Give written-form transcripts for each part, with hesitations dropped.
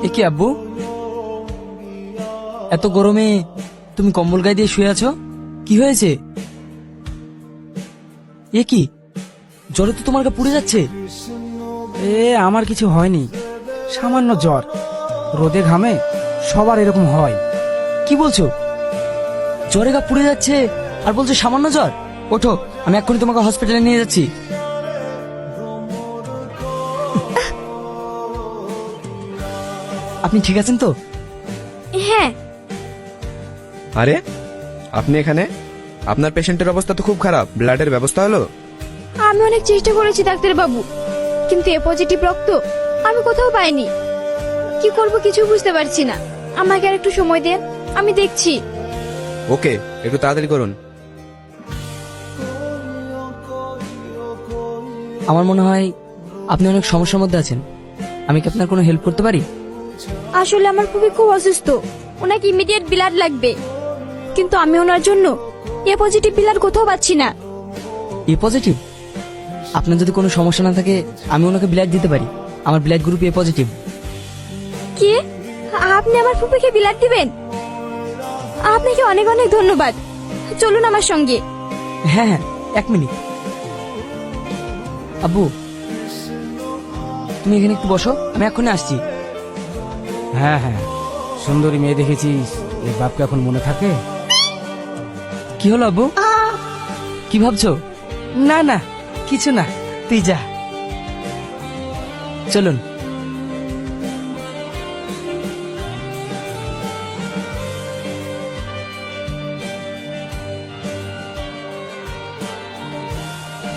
এ কি আব্বু, এত গরমে তুমি কম্বল গায়ে দিয়ে শুয়ে আছো? কি হয়েছে? এ কি, জ্বরে তো তোমার গা পুড়ে যাচ্ছে। আমার কিছু হয়নি, সামান্য জ্বর। রোদে ঘামে সবার এরকম হয়। কি বলছো? জ্বরে গা পুড়ে যাচ্ছে আর বলছো সামান্য জ্বর? ওঠো, আমি এক্ষুনি তোমাকে হসপিটালে নিয়ে যাচ্ছি। আপনি ঠিক আছেন তো? হ্যাঁ। আরে আপনি এখানে? আপনার পেশেন্টের অবস্থা তো খুব খারাপ, ব্লাডের ব্যবস্থা হলো? আমি অনেক চেষ্টা করেছি ডাক্তার বাবু, কিন্তু এ পজিটিভ রক্ত আমি কোথাও পাইনি। কি করব কিছু বুঝতে পারছি না। আমাকে আর একটু সময় দেন, আমি দেখছি। ওকে, একটু তাড়াতাড়ি করুন। আমার মনে হয় আপনি অনেক সমস্যার মধ্যে আছেন। আমি কি আপনার কোনো হেল্প করতে পারি? আসলে আমার খুব অসুস্থ, ওনাকে ইমিডিয়েট ব্লাড লাগবে, কিন্তু আমি ওনার জন্য এ পজিটিভ ব্লাড কোথাও পাচ্ছি না। এ পজিটিভ? আপনার যদি কোনো সমস্যা না থাকে আমি ওনাকে ব্লাড দিতে পারি। আমার ব্লাড গ্রুপ এ পজিটিভ। কি, আপনি আমার ফুপিকে ব্লাড দিবেন? আপনাকে অনেক অনেক ধন্যবাদ। চলুন আমার সঙ্গে। হ্যাঁ হ্যাঁ, 1 মিনিট। আব্বু, তুমি এখানে একটু বসো, আমি এক্ষুনি আসছি। হ্যাঁ হ্যাঁ, সুন্দরী মেয়ে দেখেছিস, এর বাপকে এখন মনে থাকে? কি হলো আব্বু, কি ভাবছো? না না, কিছু না, তুই যা। চলুন।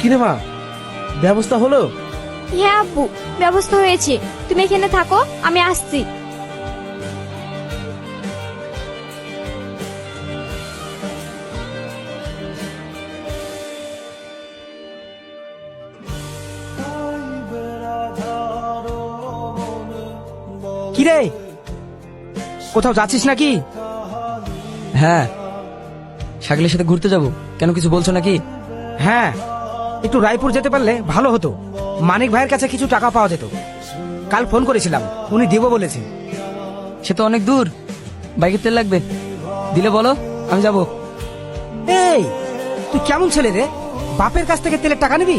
কিরে মা, ব্যবস্থা হলো? হ্যাঁ আব্বু, ব্যবস্থা হয়েছে। তুমি এখানে থাকো, আমি আসছি। কিরে, কোথাও যাচ্ছিস নাকি? হ্যাঁ, শাকিলের সাথে ঘুরতে যাব। কেন, কিছু বলছো নাকি? হ্যাঁ, একটু রায়পুর যেতে পারলে ভালো হতো। মানিক ভাইয়ের কাছে কিছু টাকা পাওয়া যেত। কাল ফোন করেছিলাম, উনি দেবো বলেছে। সে তো অনেক দূর, বাইকের তেল লাগবে, দিলে বলো, আমি যাব। এই, তুই কেমন ছেলে রে? বাপের কাছ থেকে তেলের টাকা নিবি?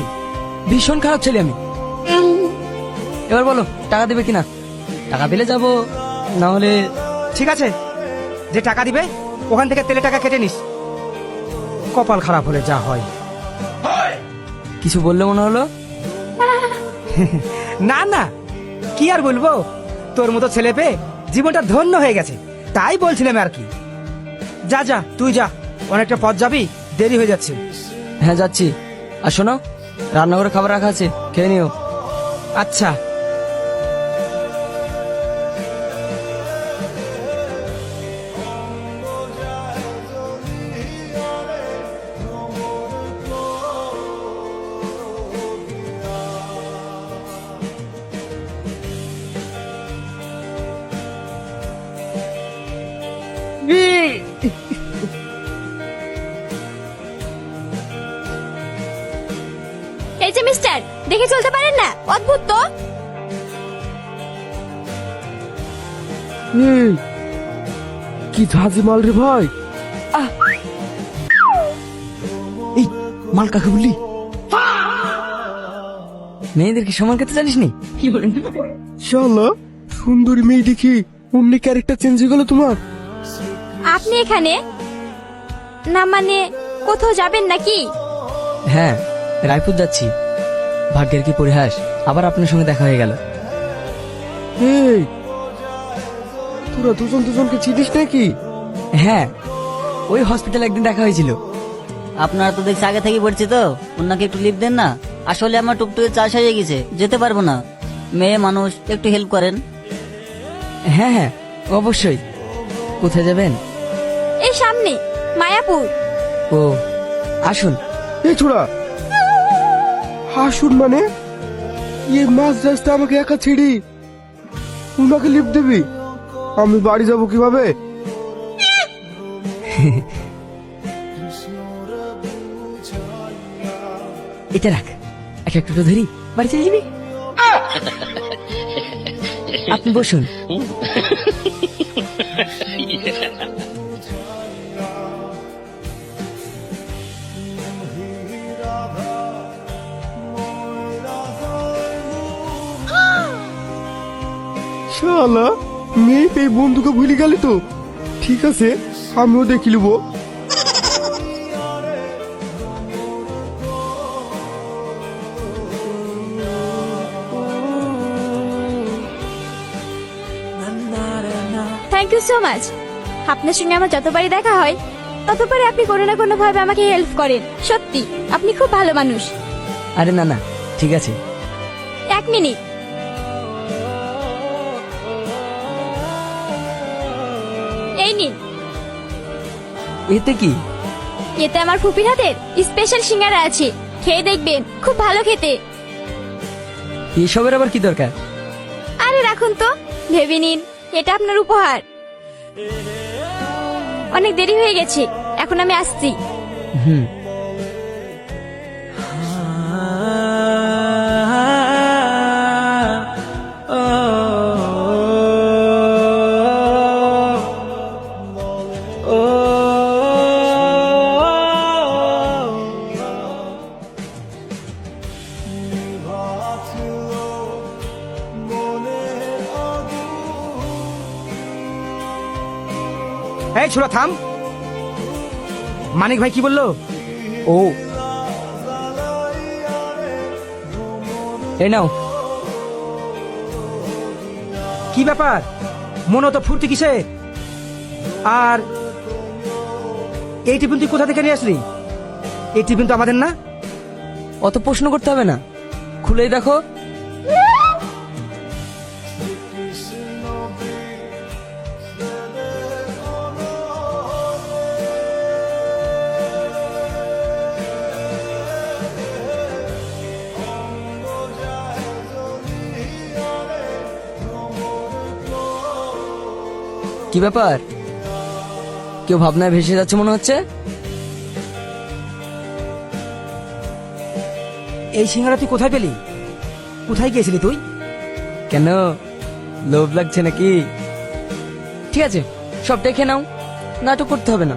ভীষণ খারাপ ছেলে আমি। এবার বলো, টাকা দেবে কিনা? টাকা দিলে যাব, না হলে... ঠিক আছে, যে টাকা দিবে ওখান থেকে তেলের টাকা কেটে নিস। কপাল খারাপ হলে যা হয়। কিছু বললে মনে হলো? না না, কি আর বলবো, তোর মতো ছেলে পেয়ে জীবনটা ধন্য হয়ে গেছে, তাই বলছিলাম আর কি। যা যা, তুই যা, অনেকটা পথ যাবি, দেরি হয়ে যাচ্ছে। হ্যাঁ যাচ্ছি। আর শোনো, রান্নাঘরে খাবার রাখা আছে, খেয়ে নিও। আচ্ছা। এই যে মিস্টার, দেখে চলতে পারেন না? অদ্ভুত তো। কি ঝাঁঝি মাল রে ভাই! এই মাল কাকে বললি? মেয়েদেরকে সমান করতে জানিস নি? কি বলেন? শালা, সুন্দরী মেয়ে দেখি অন্য ক্যারেক্টার চেঞ্জ হয়ে গেল তোমার। আপনি এখানে না, মানে কোথাও যাবেন নাকি? হ্যাঁ, রায়পুর যাচ্ছি। ভাগ্যের কি পরিহাস, আবার আপনার সঙ্গে দেখা হয়ে গেল। এই, তোরা দুজন দুজনকে চিনিস নাকি? হ্যাঁ, ওই হসপিটালে একদিন দেখা হয়েছিল। আপনারা তো দেখছি আগে থেকে পরিচিত, ওনাকে একটু লিভ দেন না। আসলে আমার টুকটুকে চাষ হয়ে গেছে, যেতে পারবো না। মেয়ে মানুষ, একটু হেল্প করেন। হ্যাঁ হ্যাঁ, অবশ্যই। কোথায় যাবেন? এই সামনে, মায়াপুর। ও, আসুন। এই ছোড়া, হাসুন মানে? ইয়ে মাছ রাস্তা আমাকে একা ছেড়ি উনাকে লিফট দিবি? আমি বাড়ি যাব কিভাবে? এটা রাখ, এক একটু ধরি, বাড়ি চলে যাবি। আপনি বসুন। শালা মেয়ে পেয়ে বন্ধুকে ভুলে গেলি তো। ঠিক আছে, আমিও দেখি নেবো। Thank you so much. আপনার সঙ্গে আমার যতবারই দেখা হয় ততবারই আপনি কোনো না কোনো ভাবে আমাকে হেল্প করেন। সত্যি আপনি খুব ভালো মানুষ। আরে না না, ঠিক আছে। 1 মিনিট। এই নিন। এতে কি? এতে আমার ফুপির হাতের স্পেশাল সিঙ্গারা আছে, খেয়ে দেখবেন, খুব ভালো খেতে। এসবের আবার কি দরকার? আরে রাখুন তো, ভেবে নিন এটা আপনার উপহার। অনেক দেরি হয়ে গেছে, এখন আমি আসছি। হুম। এই ছোড়া থাম। মানিক ভাই কি বললো? ও, এই নাও। কি ব্যাপার, মনে তো ফুর্তি কিসে? আর এই টিফিন তুই কোথা থেকে নিয়ে আসলি? এই টিফিন তো আমাদের না। অত প্রশ্ন করতে হবে না, খুলেই দেখো। কি ব্যাপার, কেউ ভাবনায় ভেসে যাচ্ছে মনে হচ্ছে? এই সিঙ্গারা তুই কোথায় পেলি? কোথায় গিয়েছিলি তুই? কেন, লোভ লাগছে নাকি? ঠিক আছে, সবটাই খেয়ে নাও, নাটক করতে হবে না।